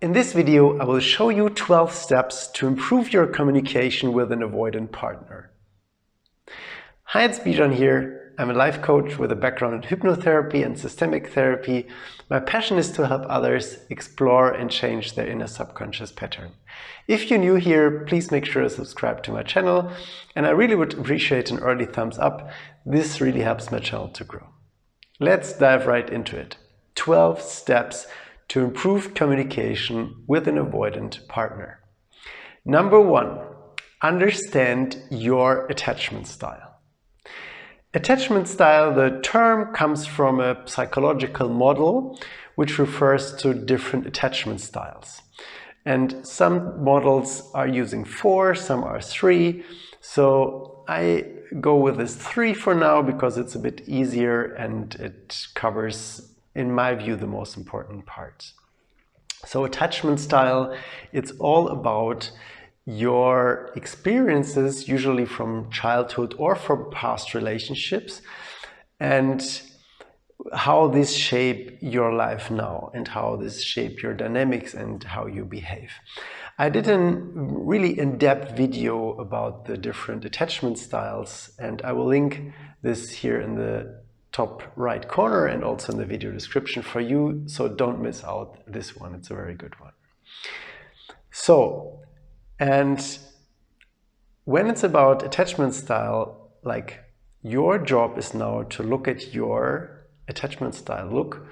In this video, I will show you 12 steps to improve your communication with an avoidant partner. Hi, it's Bijan here. I'm a life coach with a background in hypnotherapy and systemic therapy. My passion is to help others explore and change their inner subconscious pattern. If you're new here, please make sure to subscribe to my channel, and I really would appreciate an early thumbs up. This really helps my channel to grow. Let's dive right into it. 12 steps to improve communication with an avoidant partner. Number 1, understand your attachment style. Attachment style, the term comes from a psychological model which refers to different attachment styles. And some models are using 4, some are 3. So I go with this 3 for now because it's a bit easier and it covers, in my view, the most important parts. So attachment style, it's all about your experiences, usually from childhood or from past relationships, and how this shape your life now and how this shape your dynamics and how you behave. I did a really in-depth video about the different attachment styles, and I will link this here in the top right corner and also in the video description for you, so don't miss out this one. It's a very good one. So, and when it's about attachment style, like, your job is now to look at your attachment style. Look,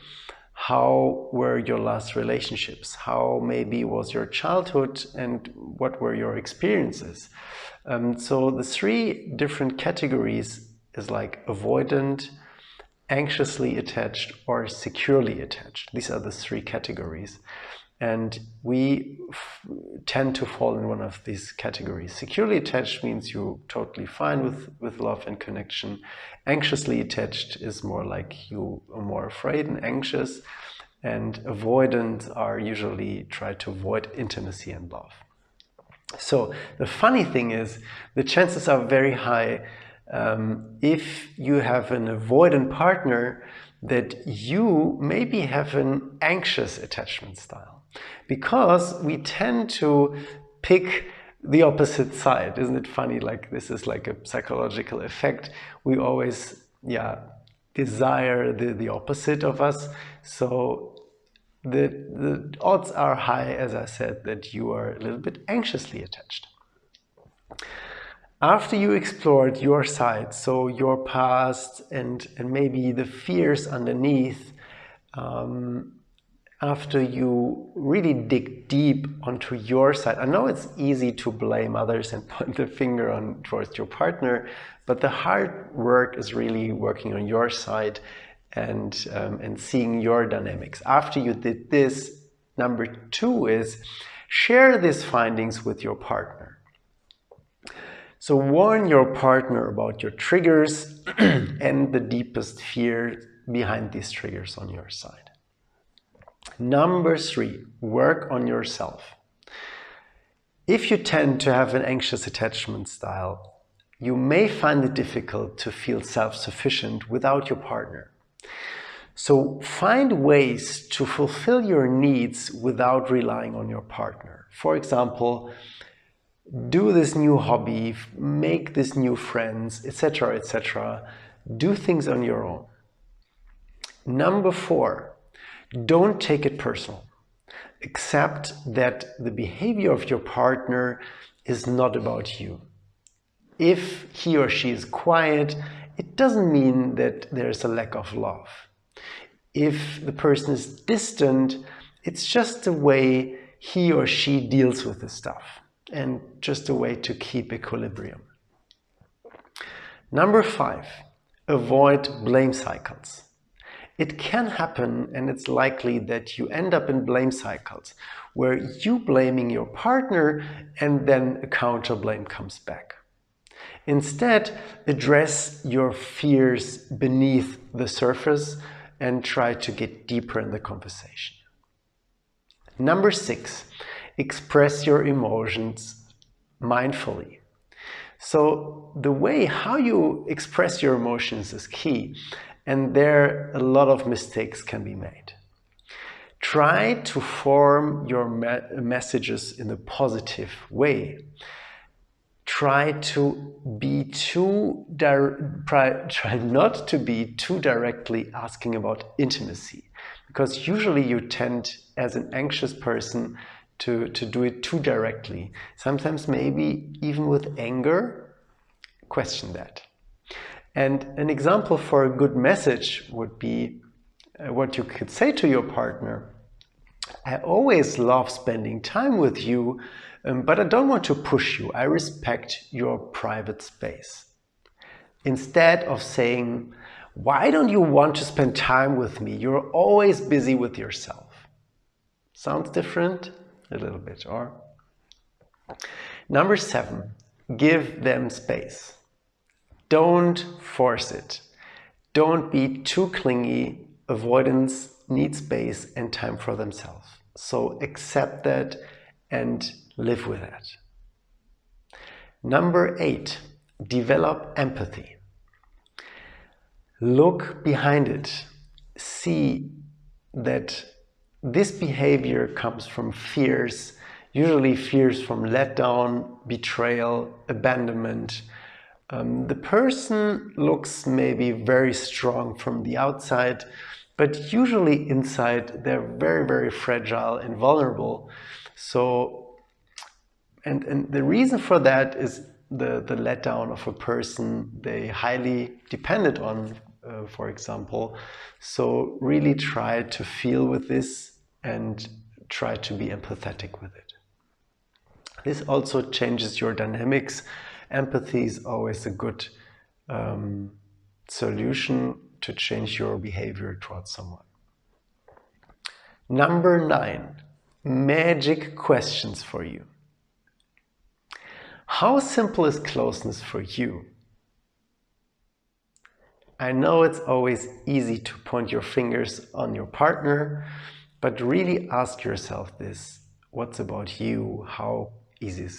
how were your last relationships? How maybe was your childhood and what were your experiences? So the 3 different categories is like avoidant, anxiously attached, or securely attached. These are the 3 categories. And we tend to fall in one of these categories. Securely attached means you're totally fine with love and connection. Anxiously attached is more like you are more afraid and anxious. And avoidant are usually try to avoid intimacy and love. So the funny thing is, the chances are very high if you have an avoidant partner that you maybe have an anxious attachment style, because we tend to pick the opposite side. Isn't it funny? Like, this is like a psychological effect. We always desire the opposite of us. So the odds are high, as I said, that you are a little bit anxiously attached. After you explored your side, so your past and maybe the fears underneath, after you really dig deep onto your side, I know it's easy to blame others and point the finger towards your partner, but the hard work is really working on your side and seeing your dynamics. After you did this, number 2 is share these findings with your partner. So warn your partner about your triggers and the deepest fear behind these triggers on your side. Number 3, work on yourself. If you tend to have an anxious attachment style, you may find it difficult to feel self-sufficient without your partner. So find ways to fulfill your needs without relying on your partner. For example, do this new hobby, make this new friends, etc., etc. Do things on your own. Number 4, don't take it personal. Accept that the behavior of your partner is not about you. If he or she is quiet, it doesn't mean that there's a lack of love. If the person is distant, it's just the way he or she deals with the stuff, and just a way to keep equilibrium. Number 5, avoid blame cycles. It can happen, and it's likely that you end up in blame cycles where you blaming your partner and then a counter blame comes back. Instead, address your fears beneath the surface and try to get deeper in the conversation. Number 6, express your emotions mindfully. So the way how you express your emotions is key, and there a lot of mistakes can be made. Try to form your messages in a positive way. Try not to be too directly asking about intimacy, because usually you tend, as an anxious person, to do it too directly. Sometimes maybe even with anger. Question that. And an example for a good message would be what you could say to your partner. I always love spending time with you, but I don't want to push you. I respect your private space. Instead of saying, why don't you want to spend time with me? You're always busy with yourself. Sounds different? A little bit, or? Number 7, give them space. Don't force it. Don't be too clingy. Avoidance needs space and time for themselves. So accept that and live with that. Number 8, develop empathy. Look behind it. See that this behavior comes from fears, usually fears from letdown, betrayal, abandonment. The person looks maybe very strong from the outside, but usually inside they're very, very fragile and vulnerable. So, and the reason for that is the letdown of a person they highly depended on, for example. So really try to feel with this and try to be empathetic with it. This also changes your dynamics. Empathy is always a good solution to change your behavior towards someone. Number 9, magic questions for you. How simple is closeness for you? I know it's always easy to point your fingers on your partner, but really ask yourself this. What's about you? How easy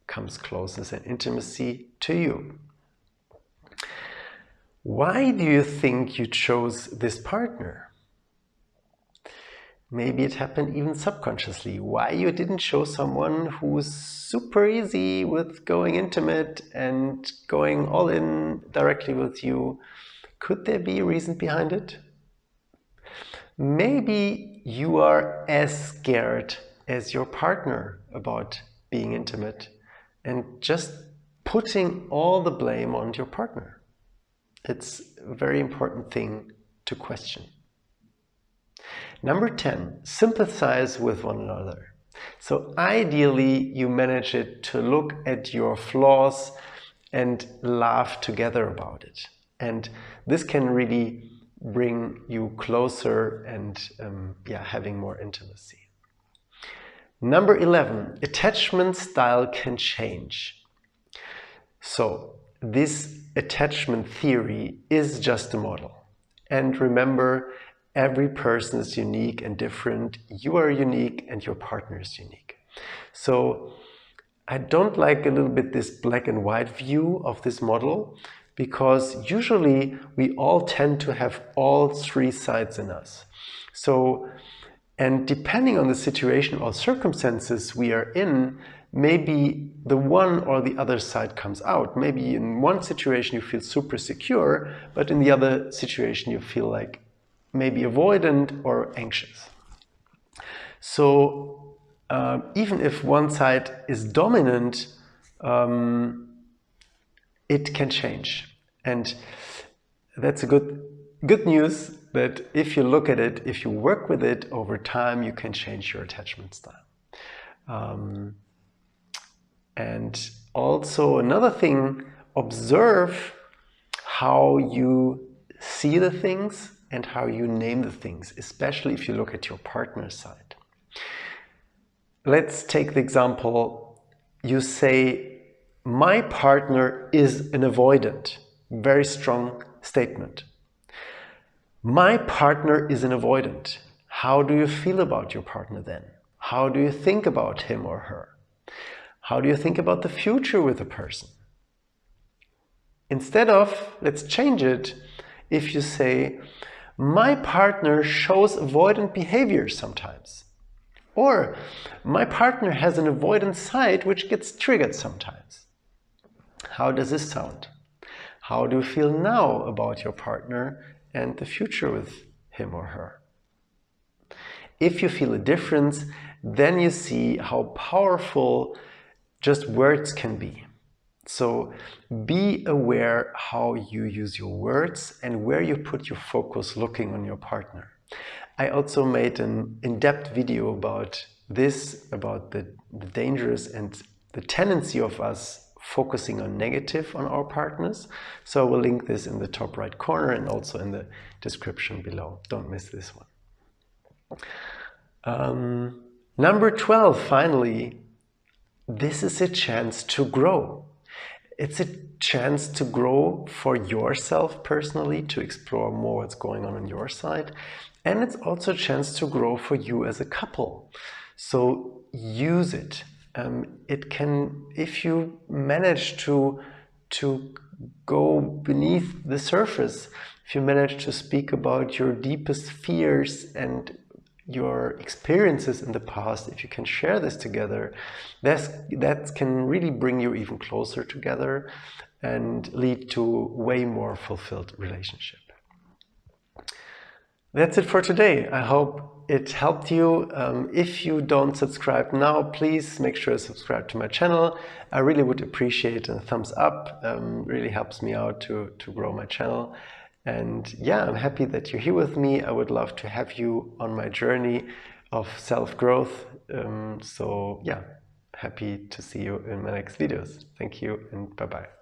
comes closeness and intimacy to you? Why do you think you chose this partner? Maybe it happened even subconsciously. Why you didn't show someone who's super easy with going intimate and going all in directly with you? Could there be a reason behind it? Maybe you are as scared as your partner about being intimate and just putting all the blame on your partner. It's a very important thing to question. Number 10, sympathize with one another. So ideally, you manage it to look at your flaws and laugh together about it. And this can really bring you closer and having more intimacy. Number 11, attachment style can change. So this attachment theory is just a model. And remember, every person is unique and different. You are unique and your partner is unique. So I don't like a little bit this black and white view of this model, because usually we all tend to have all 3 sides in us. So, and depending on the situation or circumstances we are in, maybe the one or the other side comes out. Maybe in one situation you feel super secure, but in the other situation you feel like maybe avoidant or anxious. So even if one side is dominant, it can change. And that's a good news, that if you look at it, if you work with it over time, you can change your attachment style. And also another thing, observe how you see the things and how you name the things, especially if you look at your partner's side. Let's take the example, you say, my partner is an avoidant. Very strong statement. My partner is an avoidant. How do you feel about your partner then? How do you think about him or her? How do you think about the future with a person? Instead of, let's change it, if you say, My partner shows avoidant behavior sometimes. Or my partner has an avoidant side which gets triggered sometimes. How does this sound? How do you feel now about your partner and the future with him or her? If you feel a difference, then you see how powerful just words can be. So be aware how you use your words and where you put your focus looking on your partner. I also made an in-depth video about this, about the dangers and the tendency of us focusing on negative on our partners. So I will link this in the top right corner and also in the description below. Don't miss this one. Number 12, finally, this is a chance to grow. It's a chance to grow for yourself personally, to explore more what's going on your side. And it's also a chance to grow for you as a couple. So use it. It can, if you manage to go beneath the surface, if you manage to speak about your deepest fears and your experiences in the past, if you can share this together, that can really bring you even closer together and lead to way more fulfilled relationship. That's it for today. I hope it helped you. If you don't subscribe now, please make sure to subscribe to my channel. I really would appreciate a thumbs up. Really helps me out to grow my channel. And yeah, I'm happy that you're here with me. I would love to have you on my journey of self-growth. So yeah, happy to see you in my next videos. Thank you and bye-bye.